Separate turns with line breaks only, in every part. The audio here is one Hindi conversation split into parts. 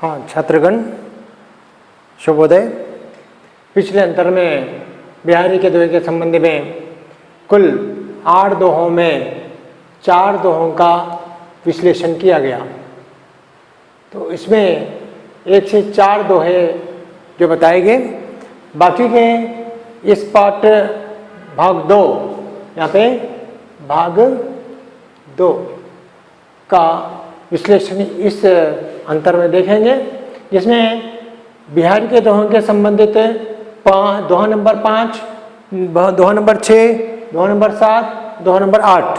हाँ छात्रगण शुभोदय। पिछले अंतर में बिहारी के दोहे के संबंध में कुल 8 दोहों में 4 दोहों का विश्लेषण किया गया। तो इसमें 1 से 4 दोहे जो बताए गए, बाकी के इस पाठ भाग 2 यहाँ पे भाग 2 का विश्लेषण इस अंतर में देखेंगे, जिसमें बिहारी के दोहों के संबंधित दोहा नंबर 5, दोहा नंबर 6, दोहा नंबर 7, दोहा नंबर 8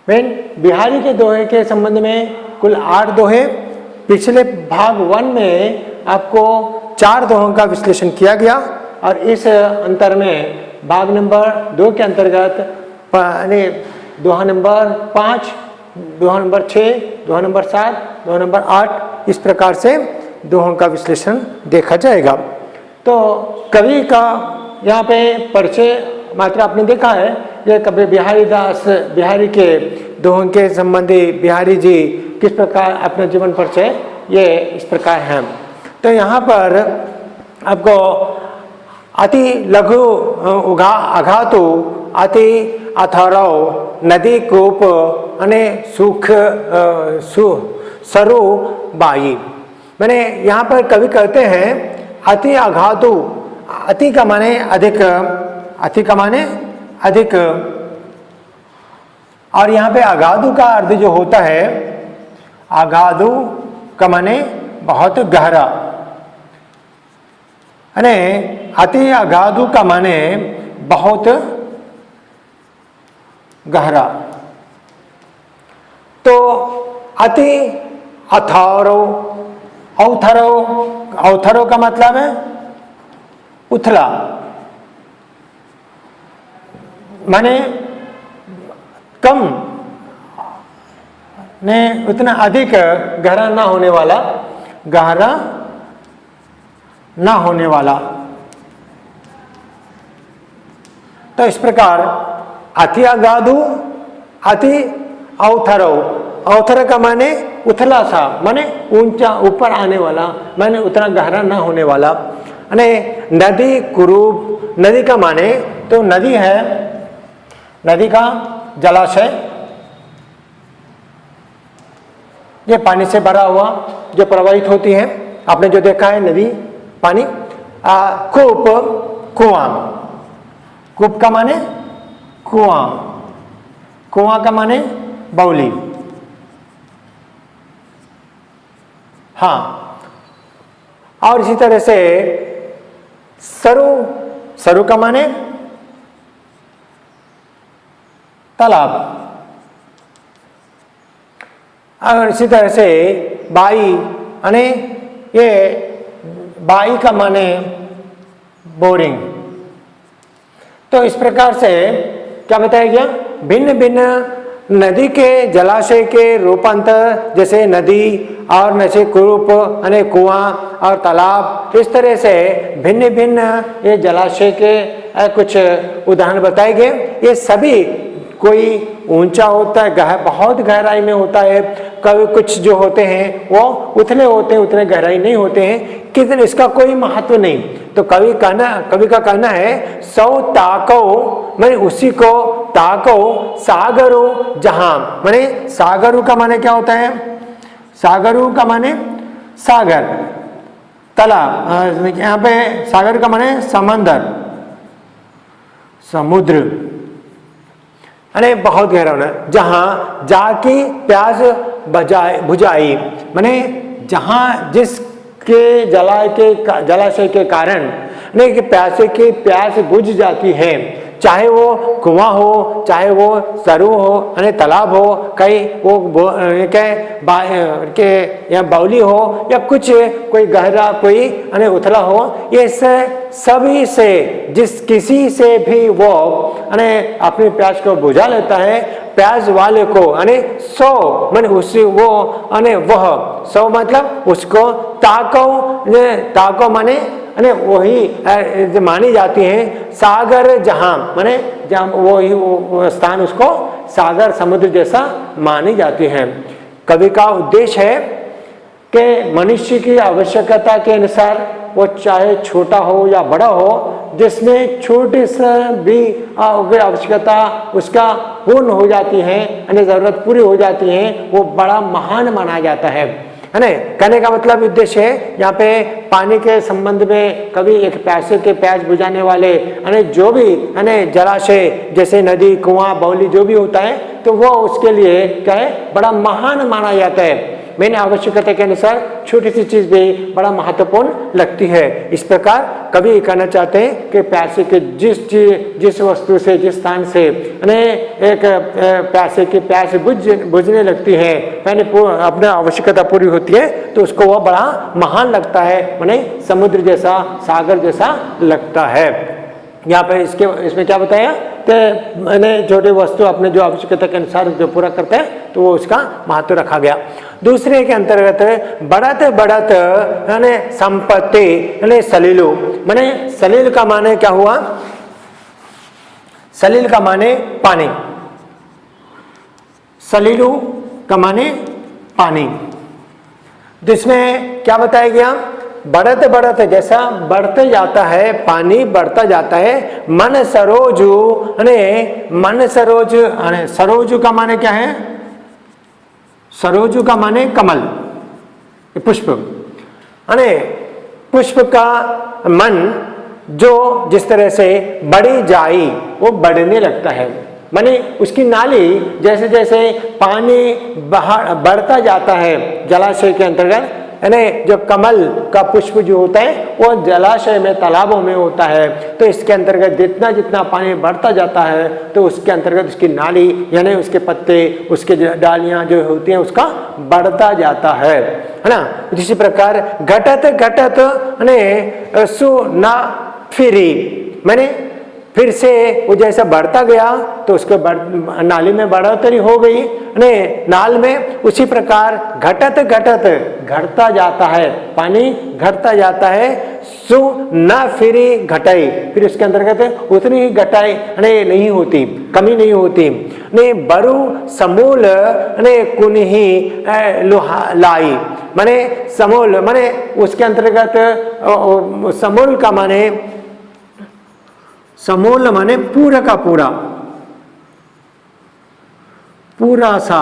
में बिहारी के दोहे के संबंध में कुल 8 दोहे। पिछले भाग 1 में आपको 4 दोहों का विश्लेषण किया गया और इस अंतर में भाग नंबर 2 के अंतर्गत दोहा नंबर 5, दोहा नंबर 6, दोहा नंबर 7, दोहा नंबर 8 इस प्रकार से दोहों का विश्लेषण देखा जाएगा। तो कवि का यहाँ पे परिचय मात्र आपने देखा है, ये कवि बिहारी के दोहों के संबंधी बिहारी जी किस प्रकार अपना जीवन परिचय ये इस प्रकार है। तो यहाँ पर आपको अति लघु आघातु अति अथर्व नदी कूप अने सुख सरु बाई। मैंने यहाँ पर कवि कहते हैं अति आघातु, अति का माने अधिक, अति का माने अधिक, और यहाँ पे अगाधु का अर्थ जो होता है, अगाधु का माने बहुत गहरा, अने अति अगाधु का माने बहुत गहरा। तो अति अथर्व, अवथर्व का मतलब है उथला, माने कम ने उतना अधिक गहरा ना होने वाला, गहरा ना होने वाला। तो इस प्रकार अति अगाधु अति अवथर्व, अवथर्व का माने उथला सा, माने ऊंचा ऊपर आने वाला, माने उतना गहरा ना होने वाला। अने नदी कुरूप, नदी का माने तो नदी है, नदी का जलाशय, ये पानी से भरा हुआ जो प्रवाहित होती है, आपने जो देखा है नदी पानी। कूप कुआं, कूप का माने कुआं, कुआं का माने बाउली। हाँ, और इसी तरह से सरु, सरु का माने तालाब, और इसी तरह से बाई, अने ये बाई का माने बोरिंग। तो इस प्रकार से क्या बताया गया, भिन्न भिन्न नदी के जलाशय के रूपांतर, जैसे नदी और नशे कुरूप अने कुआं और तालाब, इस तरह से भिन्न भिन्न ये जलाशय के कुछ उदाहरण बताए गए। ये सभी कोई ऊंचा होता है, बहुत गहराई में होता है, कभी कुछ जो होते हैं वो उथले होते हैं, उतने गहराई नहीं होते हैं, कितने इसका कोई महत्व नहीं। तो कवि का कहना है सौ ताको, माने उसी को, ताको सागरो जहां, माने सागरु का माने क्या होता है, सागरु का माने सागर, तालाब, यहाँ पे सागर का माने समंदर, समुद्र, अरे बहुत गहरा होना, जहां जाके प्यास बुझाई, माने जहां जिसके जलाशय के कारण नहीं कि प्यासे की प्यास बुझ जाती है, चाहे वो कुआं हो, चाहे वो सरु हो, अने तालाब हो, कहीं वो के या बाउली हो, या कुछ कोई गहरा कोई अने उथला हो, ये सभी से जिस किसी से भी वो अने अपनी प्यास को बुझा लेता है, प्यास वाले को अने सो माने उसी वो अने वह, सो मतलब उसको, ताको माने अने वही मानी जाती है सागर जहां, माने जहां वो स्थान उसको सागर समुद्र जैसा मानी जाती है। कवि का उद्देश्य है कि मनुष्य की आवश्यकता के अनुसार वो चाहे छोटा हो या बड़ा हो, जिसमें छोटी सा भी आवश्यकता उसका पूर्ण हो जाती है, यानी जरूरत पूरी हो जाती है, वो बड़ा महान माना जाता है ना। कहने का मतलब उद्देश्य है यहाँ पे पानी के संबंध में कभी एक प्यासे के प्यास बुझाने वाले यानी जो भी यानी जलाशय जैसे नदी, कुआं, बावली जो भी होता है, तो वो उसके लिए क्या है, बड़ा महान माना जाता है। मैंने आवश्यकता के अनुसार छोटी सी चीज भी बड़ा महत्वपूर्ण लगती है। इस प्रकार कभी कहना चाहते हैं कि प्यासे के जिस वस्तु से, जिस स्थान से एक प्यासे की प्यास बुझने लगती है, मैंने अपनी आवश्यकता पूरी होती है, तो उसको वह बड़ा महान लगता है, माने समुद्र जैसा, सागर जैसा लगता है। यहाँ पे इसमें क्या बताया कि मैंने छोटे वस्तु अपने जो आवश्यकता के अनुसार जो पूरा करते हैं, तो वो उसका महत्व रखा गया। दूसरे के अंतर्गत बढ़त बढ़त यानी संपत्ति यानी सलीलु, माने सलील का माने क्या हुआ, सलील का माने पानी, सलीलु का माने पानी। जिसमें क्या बताया गया, बढ़त बढ़त जैसा बढ़ते जाता है, पानी बढ़ता जाता है, मन सरोजु मन सरोज, सरोजु का माने क्या है, सरोजु का माने कमल, पुष्प, पुष्प का मन जो जिस तरह से बढ़ी जाई वो बढ़ने लगता है, माने उसकी नाली जैसे जैसे पानी बढ़ता जाता है जलाशय के अंतर्गत, यानी जो कमल का पुष्प जो होता है वो जलाशय में, तालाबों में होता है, तो इसके अंतर्गत जितना जितना पानी बढ़ता जाता है, तो उसके अंतर्गत उसकी नाली यानी उसके पत्ते, उसके डालियां जो होती हैं, उसका बढ़ता जाता है ना। इसी प्रकार घटत घटत यानी सु ना फिरी, मैंने फिर से वो जैसा बढ़ता गया तो उसको नाली में बढ़ोतरी हो गई, नाल में, उसी प्रकार घटत घटत घटता जाता है, पानी घटता जाता है, सु न फिरी घटाई, फिर उसके अंतर्गत उतनी ही घटाई नहीं होती, कमी नहीं होती, ने बरु समूल ने कुन्ही लाई, माने समूल माने उसके अंतर्गत समूल का माने, समूल माने पूरा का पूरा, पूरा सा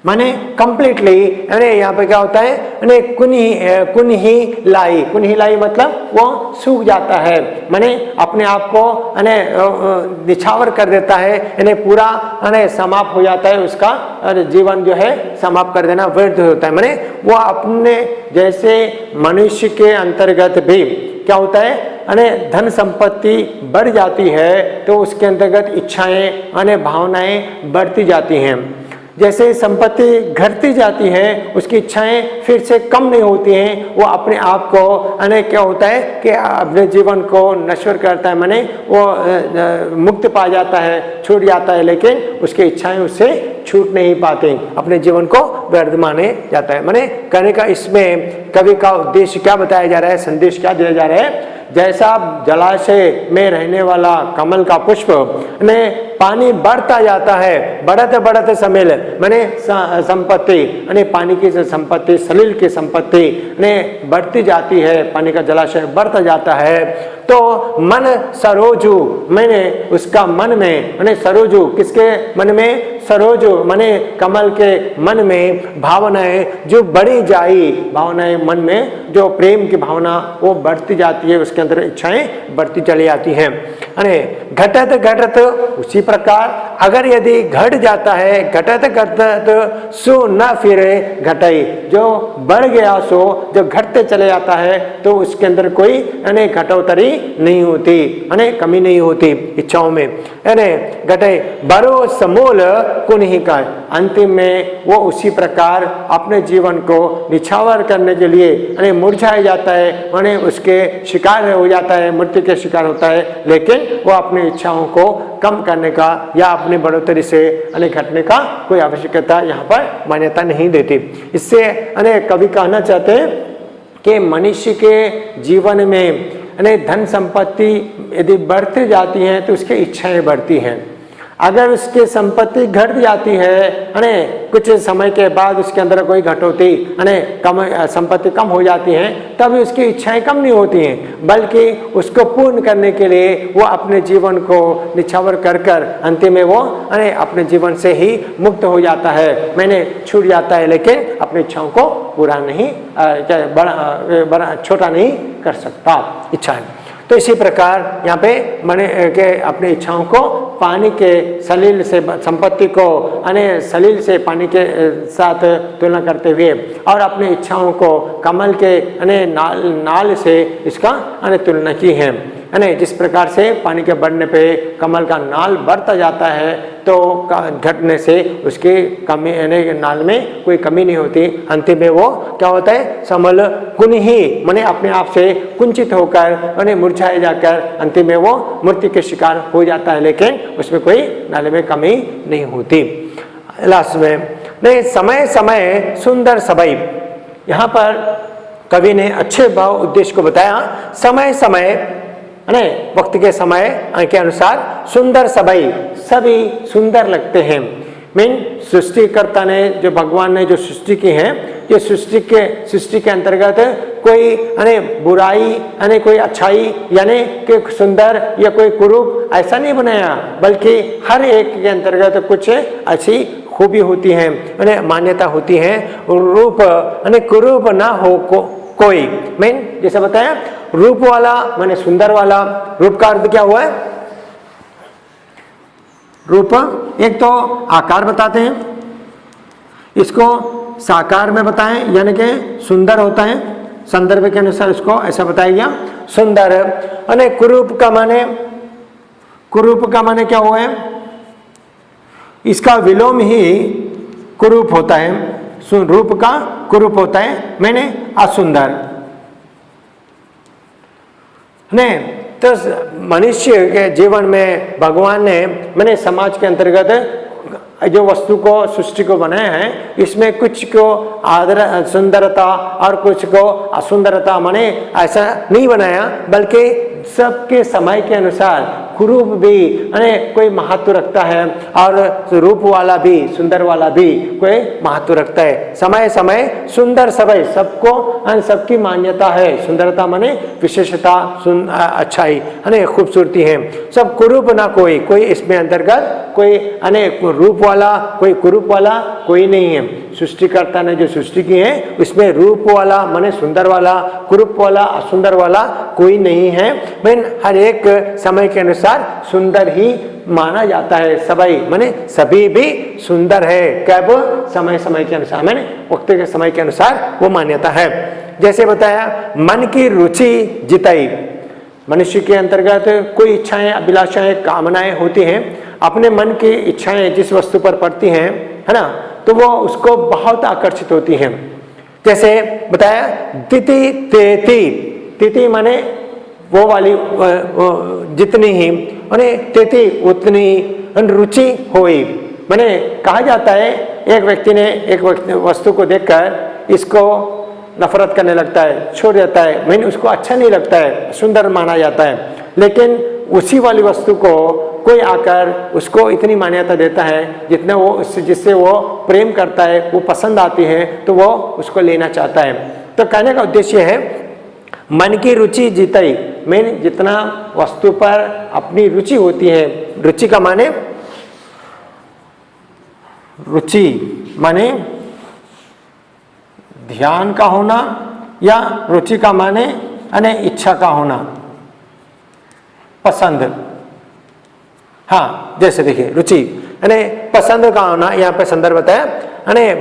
माने कंप्लीटली, यानी यहाँ पे क्या होता है, यानी कुन्ही लाई, कुन्ही लाई मतलब वो सूख जाता है, माने अपने आप को यानी निछावर कर देता है, यानी पूरा यानी समाप्त हो जाता है, उसका जीवन जो है समाप्त कर देना व्यर्थ होता है। माने वो अपने जैसे मनुष्य के अंतर्गत भी क्या होता है, यानी धन संपत्ति बढ़ जाती है तो उसके अंतर्गत इच्छाएं यानी भावनाएं बढ़ती जाती हैं, जैसे संपत्ति घटती जाती है उसकी इच्छाएं फिर से कम नहीं होती हैं, वो अपने आप को यानी क्या होता है कि अपने जीवन को नश्वर करता है, माने वो मुक्त पा जाता है, छूट जाता है, लेकिन उसकी इच्छाएं उससे छूट नहीं पाते, अपने जीवन को व्यर्थ माने जाता है। माने कहने का इसमें कवि का उद्देश्य क्या बताया जा रहा है, संदेश क्या दिया जा रहा है, जैसा जलाशय में रहने वाला कमल का पुष्प में पानी बढ़ता जाता है, बढ़ते बढ़ते समेल माने संपत्ति यानी पानी की संपत्ति, सलील की संपत्ति ने बढ़ती जाती है, पानी का जलाशय बढ़ता जाता है, तो मन सरोजु मैंने उसका मन में, माने सरोजु किसके मन में, सरोजु माने कमल के मन में भावनाएं जो बढ़ी जाई, भावनाएं मन में जो प्रेम की भावना वो बढ़ती जाती है, उसके अंदर इच्छाएं बढ़ती चली जाती हैं। अरे घटत घटत उसी प्रकार अगर यदि घट जाता है, घटत घटत सो न फिरे घटाई, जो बढ़ गया सो जब घटते चले जाता है तो उसके अंदर कोई यानी घटोतरी नहीं होती, यानी कमी नहीं होती इच्छाओं में, यानी घटे बरो समूल कुन्ही का, अंतिम में वो उसी प्रकार अपने जीवन को निछावर करने के लिए यानी मुरझाया जाता है, यानी उसके शिकार हो जाता है, मृत्यु के शिकार होता है, लेकिन वो अपनी इच्छाओं को कम करने का या अपनी बढ़ोतरी से यानी घटने का कोई आवश्यकता यहाँ पर मान्यता नहीं देती। इससे यानी कवि कहना चाहते हैं कि मनुष्य के जीवन में यानी धन संपत्ति यदि बढ़ती जाती हैं तो उसकी इच्छाएं बढ़ती हैं, अगर उसकी संपत्ति घट जाती है कुछ समय के बाद उसके अंदर कोई घटोती कम संपत्ति कम हो जाती है, तभी उसकी इच्छाएं कम नहीं होती हैं, बल्कि उसको पूर्ण करने के लिए वो अपने जीवन को निछावर कर कर अंतिम में वो अपने जीवन से ही मुक्त हो जाता है, मैंने छूट जाता है, लेकिन अपनी इच्छाओं को पूरा नहीं बड़ा छोटा नहीं कर सकता इच्छाएं। तो इसी प्रकार यहाँ पे मैंने के अपनी इच्छाओं को पानी के सलील से संपत्ति को सलील से पानी के साथ तुलना करते हुए और अपनी इच्छाओं को कमल के नाल से इसका तुलना की है। जिस प्रकार से पानी के बढ़ने पे कमल का नाल बढ़ता जाता है तो घटने से उसकी कमी नाल में कोई कमी नहीं होती, अंतिम में वो क्या होता है, समल कुन ही माने अपने आप से कुंचित होकर मुरझाए जाकर अंतिम में वो मृत्यु के शिकार हो जाता है, लेकिन उसमें कोई नाले में कमी नहीं होती। लास्ट में नहीं, समय समय सुंदर सबई, यहाँ पर कवि ने अच्छे भाव उद्देश्य को बताया। समय समय वक्त के समय के अनुसार सुंदर सबई, सभी सुंदर लगते हैं। मीन सृष्टिकर्ता ने जो भगवान ने जो सृष्टि की है, ये सृष्टि के अंतर्गत कोई बुराई कोई अच्छाई यानी कि सुंदर या कोई कुरूप ऐसा नहीं बनाया, बल्कि हर एक के अंतर्गत कुछ अच्छी खूबी होती है, मान्यता होती है। रूप कुरूप ना हो कोई, मीन जैसे बताया रूप वाला माने सुंदर वाला। रूप का अर्थ क्या हुआ है? रूप एक तो आकार बताते हैं, इसको साकार में बताएं यानी कि सुंदर होता है, संदर्भ के अनुसार इसको ऐसा बताया गया सुंदर। कुरूप का माने क्या हुआ है? इसका विलोम ही कुरूप होता है, रूप का कुरूप होता है मैंने असुंदर। नहीं तो मनुष्य के जीवन में भगवान ने मैंने समाज के अंतर्गत जो वस्तु को सृष्टि को बनाया है, इसमें कुछ को आदर सुंदरता और कुछ को असुंदरता माने ऐसा नहीं बनाया, बल्कि सबके समय के अनुसार कुरूप भी कोई महत्व रखता है और रूप वाला भी सुंदर वाला भी कोई महत्व रखता है। समय समय सुंदर सबई, सबको सबकी मान्यता है। सुंदरता माने विशेषता, अच्छाई खूबसूरती है। सब कुरूप ना कोई इसमें अंतर्गत कोई रूप वाला कोई कुरूप वाला कोई नहीं है। सृष्टिकर्ता ने जो सृष्टि की है उसमें रूप वाला माने सुंदर वाला, कुरूप वाला असुंदर वाला कोई नहीं है। मैं हर एक समय के अनुसार सुंदर ही माना जाता है। सबई माने सभी भी सुंदर है, कब? समय समय के अनुसार, मैंने वक्त के समय के अनुसार वो मान्यता है। जैसे बताया मन की रुचि जिताई, मनुष्य के अंतर्गत कोई इच्छाएं अभिलाषाएं कामनाएं होती हैं, अपने मन की इच्छाएं जिस वस्तु पर पड़ती हैं है ना, तो वो उसको बहुत आकर्षित होती हैं। जैसे बताया तिथि तेति, तिथि माने वो वाली जितनी ही माने तेति उतनी रुचि होई। माने कहा जाता है एक व्यक्ति ने एक वस्तु को देखकर इसको नफरत करने लगता है, छोड़ देता है, मैंने उसको अच्छा नहीं लगता है, सुंदर माना जाता है, लेकिन उसी वाली वस्तु को कोई आकर उसको इतनी मान्यता देता है जितना वो जिससे वो प्रेम करता है, वो पसंद आती है, तो वो उसको लेना चाहता है। तो कहने का उद्देश्य है मन की रुचि जीतई, मैंने जितना वस्तु पर अपनी रुचि होती है, रुचि का माने ध्यान का होना या रुचि का माने इच्छा का होना, पसंद। हाँ जैसे देखिए रुचि पसंद का होना, यहाँ पे संदर्भ बताया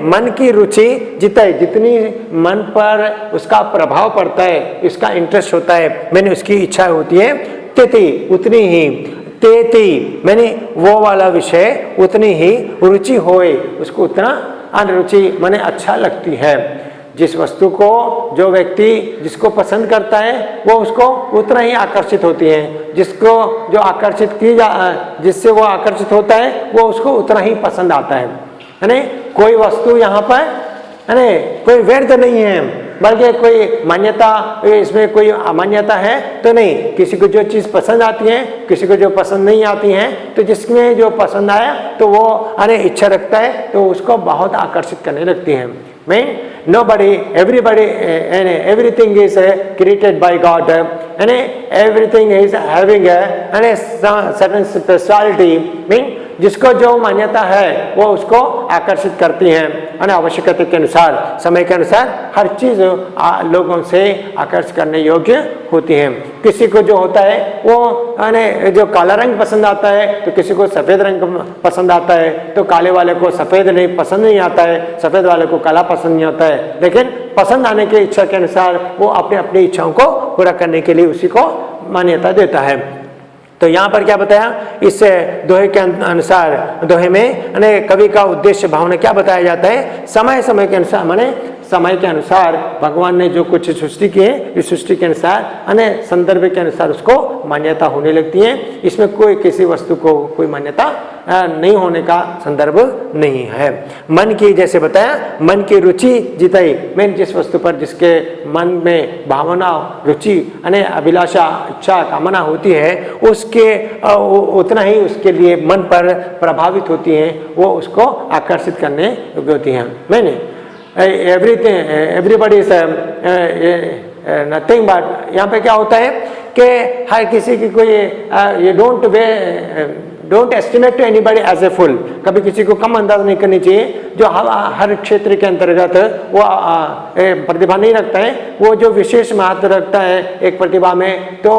मन की रुचि जितनी जितनी मन पर उसका प्रभाव पड़ता है, इसका इंटरेस्ट होता है, मैंने उसकी इच्छा होती है, तेती उतनी ही, तेती मैंने वो वाला विषय उतनी ही रुचि होए, उसको उतना अरुचि माने अच्छा लगती है। जिस वस्तु को जो व्यक्ति जिसको पसंद करता है वो उसको उतना ही आकर्षित होती है, जिसको जो आकर्षित जिससे वो आकर्षित होता है वो उसको उतना ही पसंद आता है। कोई वस्तु यहाँ पर कोई व्यर्थ नहीं है, बल्कि कोई मान्यता, इसमें कोई अमान्यता है तो नहीं। किसी को जो चीज़ पसंद आती है, किसी को जो पसंद नहीं आती है, तो जिसमें जो पसंद आया तो वो इच्छा रखता है तो उसको बहुत आकर्षित करने लगती है। Mean nobody, everybody, and everything is created by God, and everything is having a certain speciality. Mean जिसको जो मान्यता है वो उसको आकर्षित करती हैं, आवश्यकता के अनुसार, समय के अनुसार हर चीज़ लोगों से आकर्षित करने योग्य होती है। किसी को जो होता है वो जो काला रंग पसंद आता है, तो किसी को सफ़ेद रंग पसंद आता है, तो काले वाले को सफ़ेद नहीं पसंद नहीं आता है, सफ़ेद वाले को काला पसंद नहीं आता है। लेकिन पसंद आने की इच्छा के अनुसार वो अपने अपनी इच्छाओं को पूरा करने के लिए उसी को मान्यता देता है। तो यहाँ पर क्या बताया, इस दोहे के अनुसार, दोहे में कवि का उद्देश्य भावना क्या बताया जाता है, समय समय के अनुसार, माने समय के अनुसार भगवान ने जो कुछ सृष्टि की है, इस सृष्टि के अनुसार संदर्भ के अनुसार उसको मान्यता होने लगती है। इसमें कोई किसी वस्तु को कोई मान्यता नहीं होने का संदर्भ नहीं है। मन की, जैसे बताया, मन की रुचि जिताई, मैं जिस वस्तु पर जिसके मन में भावना, रुचि, अभिलाषा, इच्छा, कामना होती है, उसके उतना ही उसके लिए मन पर प्रभावित होती हैं, वो उसको आकर्षित करने योग्य होती हैं। मैंने everything, everybody is nothing but, यहाँ पे क्या होता है कि हर किसी की कोई ये don't estimate to anybody as a fool, कभी किसी को कम अंदाज नहीं करनी चाहिए। जो हर क्षेत्र के अंतर्गत वो प्रतिभा नहीं रखता है, वो जो विशेष महत्व रखता है एक प्रतिभा में, तो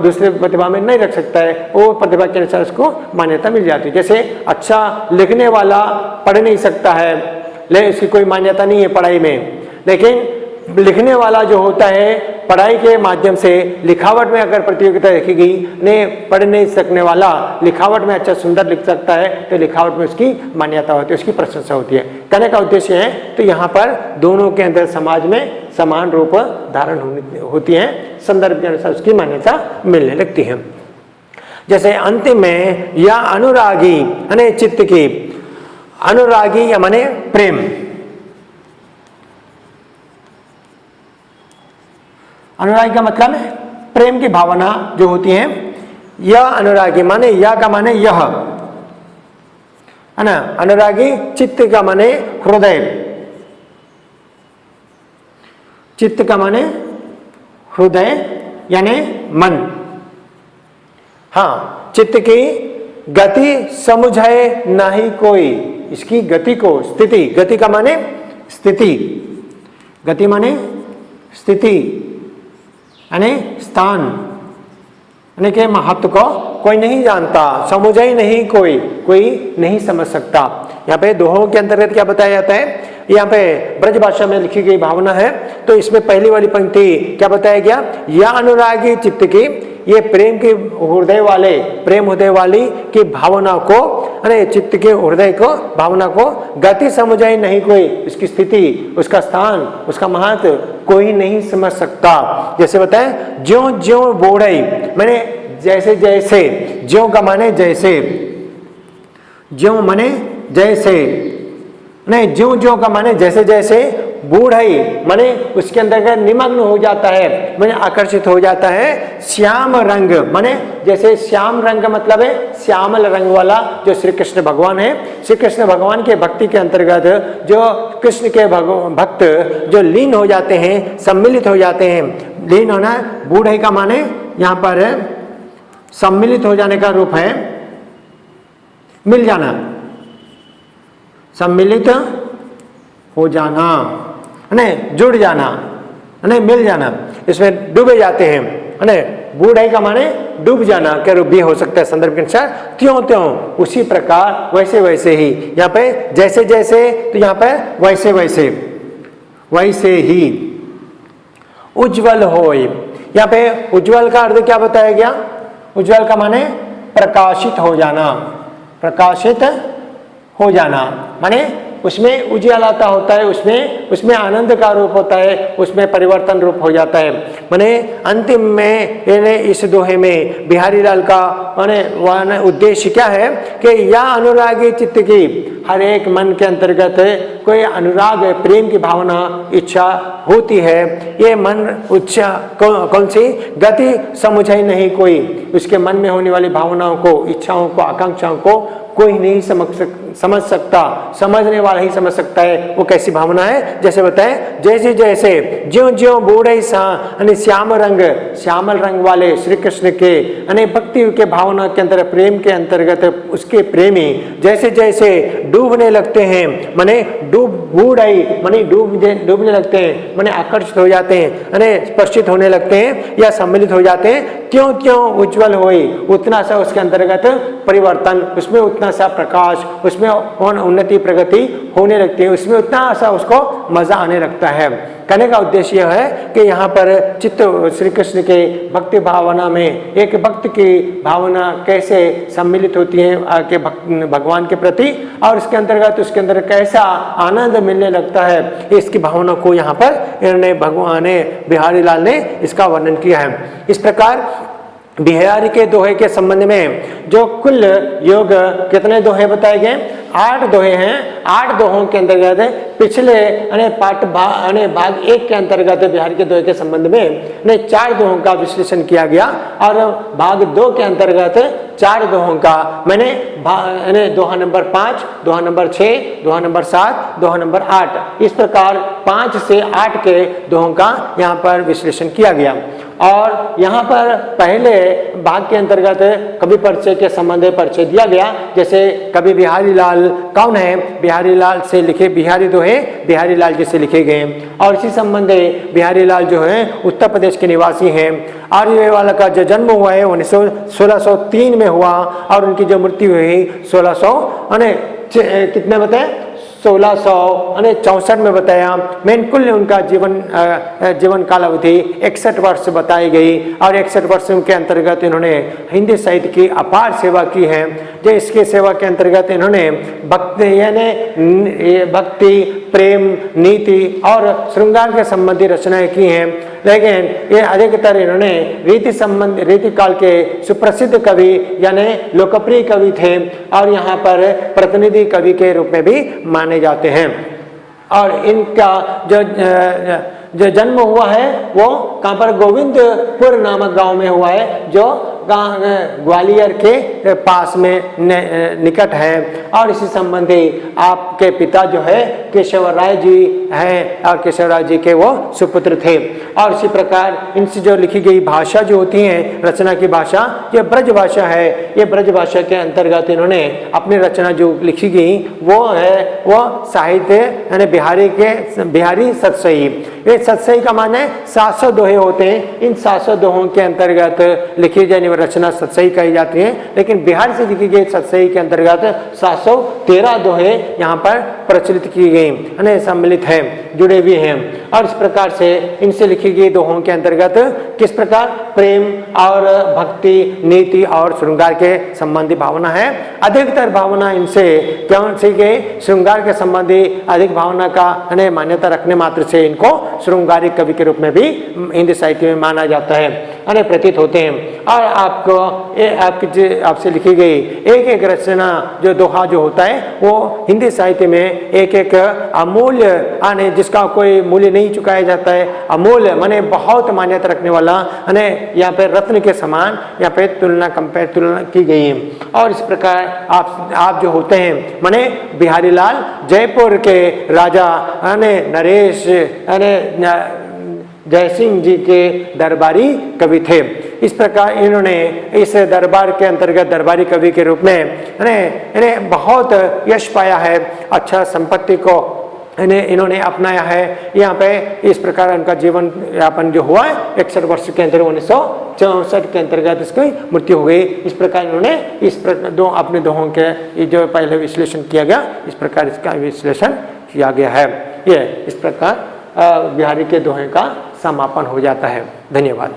दूसरे प्रतिभा में नहीं रख सकता है, वो प्रतिभा के अनुसार उसको मान्यता मिल जाती है। जैसे अच्छा लिखने वाला पढ़ नहीं सकता है, ले इसकी कोई मान्यता नहीं है पढ़ाई में, लेकिन लिखने वाला जो होता है पढ़ाई के माध्यम से, लिखावट में अगर प्रतियोगिता रखी गई, ने पढ़ नहीं सकने वाला लिखावट में अच्छा सुंदर लिख सकता है, तो लिखावट में उसकी मान्यता होती है, उसकी प्रशंसा होती है। कहने का उद्देश्य है तो यहाँ पर दोनों के अंदर समाज में समान रूप धारण होती है, संदर्भ के अनुसार उसकी मान्यता मिलने लगती है। जैसे अंतिम में या अनुरागी चित्त की, अनुरागी या माने प्रेम, अनुरागी का मतलब है प्रेम की भावना जो होती है। यह अनुरागी माने, या का माने यह, है ना। अनुरागी चित्त का माने हृदय, चित्त का माने हृदय यानी मन। हाँ, चित्त की गति समुझाए नहीं कोई, इसकी गति को, स्थिति, गति का माने स्थिति, गति माने स्थिति यानी स्थान, यानी के महत्व को कोई नहीं जानता, समझा ही नहीं कोई नहीं समझ सकता। यहाँ पे दोहों के अंतर्गत क्या बताया जाता है, यहाँ पे ब्रज भाषा में लिखी गई भावना है। तो इसमें पहली वाली पंक्ति क्या बताया गया, या अनुरागी चित्त की, ये प्रेम के हृदय वाले, प्रेम हृदय वाली की भावना को, अरे चित्त के हृदय को, भावना को गति समझाई नहीं कोई, उसकी स्थिति, उसका स्थान, उसका महत्व कोई नहीं समझ सकता। जैसे बताए, ज्यों ज्यों बोढ़ई, मैंने जैसे जैसे, ज्यों का माने जैसे, ज्यों माने जैसे, नहीं ज्यों ज्यों का माने जैसे जैसे, बूढ़ई माने उसके अंदर निमग्न हो जाता है, माने आकर्षित हो जाता है। श्याम रंग माने जैसे श्याम रंग का मतलब है श्यामल रंग वाला जो श्री कृष्ण भगवान है। श्री कृष्ण भगवान के भक्ति के अंतर्गत जो कृष्ण के भक्त जो लीन हो जाते हैं, सम्मिलित हो जाते हैं। लीन होना, बूढ़ई का माने यहाँ पर सम्मिलित हो जाने का रूप है मिल जाना, सम्मिलित हो जाना, नहीं जुड़ जाना, नहीं मिल जाना, इसमें डूबे जाते हैं, नहीं बूढ़ाई का माने डूब जाना के रूप भी हो सकता है संदर्भ के अनुसार। त्यों त्यों, उसी प्रकार, वैसे वैसे ही, यहाँ पे जैसे जैसे, तो यहाँ पे वैसे वैसे, वैसे ही। उज्ज्वल होय, यहाँ पे उज्ज्वल का अर्थ क्या बताया गया, उज्ज्वल का माने प्रकाशित हो जाना, प्रकाशित हो जाना, माने उसमें उजियालाता होता है, उसमें आनंद का रूप होता है, उसमें परिवर्तन रूप हो जाता है। माने अंतिम में इस दोहे में बिहारी लाल का माने उद्देश्य क्या है कि यह अनुरागी चित्त की हर एक मन के अंतर्गत कोई अनुराग प्रेम की भावना इच्छा होती है। ये मन इच्छा कौन सी गति समझाई नहीं कोई, उसके मन में होने वाली भावनाओं को, इच्छाओं को, आकांक्षाओं को कोई नहीं समझ सकता, समझने वाला ही समझ सकता है वो कैसी भावना है। जैसे बताएं, जैसे जैसे ज्यों ज्यों बूढ़े श्यामल रंग वाले श्री कृष्ण के भक्ति के भावना के अंदर प्रेम के अंतर्गत उसके प्रेमी जैसे जैसे डूबने लगते हैं, माने डूबने लगते हैं, माने आकर्षित हो जाते हैं, स्पर्शित होने लगते हैं या सम्मिलित हो जाते हैं, त्यों त्यों उज्जवल हुई उतना सा उसके अंतर्गत परिवर्तन, उसमें उतना सा प्रकाश, उसमें उन्नति प्रगति होने लगती है, उसमें उतना सा उसको मजा आने लगता है। कहने का उद्देश्य यह है कि यहाँ पर चित्त श्री कृष्ण के भक्ति भावना में एक भक्त की भावना कैसे सम्मिलित होती है कि भगवान के प्रति, और इसके अंतर्गत उसके अंदर कैसा आनंद मिलने लगता है, इसकी भावना को यहाँ पर इन्होंने भगवान बिहारी लाल ने इसका वर्णन किया है। इस प्रकार बिहारी के दोहे के संबंध में जो कुल योग कितने दोहे बताए गए, 8 दोहे हैं। 8 दोहों के अंतर्गत पिछले भाग 1 के अंतर्गत बिहारी के दोहे के संबंध में 4 दोहों का विश्लेषण किया गया, और भाग 2 के अंतर्गत 4 दोहों का मैंने दोहा नंबर 5, दोहा नंबर 6, दोहा नंबर 7, दोहा नंबर 8, इस प्रकार 5 से 8 के दोहों का यहाँ पर विश्लेषण किया गया। और यहाँ पर पहले भाग के अंतर्गत कवि परिचय के संबंध में परिचय दिया गया। जैसे कवि बिहारी लाल कौन है, बिहारी लाल से लिखे बिहारी दोहे बिहारी लाल जी से लिखे गए, और इसी संबंध में बिहारी लाल जो है उत्तर प्रदेश के निवासी हैं। आर्यवाला का जो जन्म हुआ है 1603 में हुआ, और उनकी जो मृत्यु हुई 1600 कितने बताए 1664 में बताया। मेन कुल उनका जीवन कालावधि 61 वर्ष बताई गई, और 61 वर्षों के अंतर्गत इन्होंने हिंदी साहित्य की अपार सेवा की है। जो इसके सेवा के अंतर्गत इन्होंने भक्ति प्रेम नीति और श्रृंगार के संबंधी रचनाएं की हैं, लेकिन ये अधिकतर इन्होंने रीति काल के सुप्रसिद्ध कवि यानी लोकप्रिय कवि थे, और यहाँ पर प्रतिनिधि कवि के रूप में भी माने जाते हैं। और इनका जो जन्म हुआ है वो कहाँ पर, गोविंदपुर नामक गांव में हुआ है, जो ग्वालियर के पास में निकट है। और इसी संबंधी आपके पिता जो है केशव राय जी हैं, और केशव राय जी के वो सुपुत्र थे। और इसी प्रकार इनसे जो लिखी गई भाषा जो होती है, रचना की भाषा, ये ब्रज भाषा है। ये ब्रज भाषा के अंतर्गत इन्होंने अपनी रचना जो लिखी गई वो साहित्य यानी बिहारी सतसई। ये सतसई का माने 700 दोहे होते हैं। इन 700 दोहों के अंतर्गत लिखी जाने वाली रचना सतसई कही जाती है, लेकिन बिहार से लिखी गई सतसई के अंतर्गत 713 दोहे यहाँ पर प्रचलित की गई, सम्मिलित हैं, जुड़े हुए हैं। और इस प्रकार से इनसे लिखी गई दोहों के अंतर्गत किस प्रकार प्रेम और भक्ति नीति और श्रृंगार के संबंधी भावना है। अधिकतर भावना इनसे क्यों सी गई, श्रृंगार के संबंधी अधिक भावना का मान्यता रखने मात्र से इनको श्रृंगारिक कवि के रूप में भी हिंदी साहित्य में माना जाता है, प्रतीत होते हैं। और आपसे लिखी गई एक एक रचना जो दोहा जो होता है वो हिंदी साहित्य में एक एक अमूल्य जिसका कोई मूल्य नहीं चुकाया जाता है, अमूल्य माने बहुत मान्यता रखने वाला यहाँ पे रत्न के समान यहाँ पे तुलना की गई है। और इस प्रकार आप जो होते हैं माने बिहारी लाल जयपुर के राजा नरेश जयसिंह जी के दरबारी कवि थे। इस प्रकार इन्होंने इस दरबार के अंतर्गत दरबारी कवि के रूप में इन्हें बहुत यश पाया है, अच्छा संपत्ति को इन्होंने अपनाया है। यहाँ पे इस प्रकार उनका जीवन यापन जो हुआ है 61 वर्ष के अंदर 1964 के अंतर्गत इसकी मृत्यु हो गई। इस प्रकार इन्होंने अपने दोहों के जो पहले विश्लेषण किया गया, इस प्रकार इसका विश्लेषण किया गया है। ये इस प्रकार बिहारी के दोहे का समापन हो जाता है। धन्यवाद।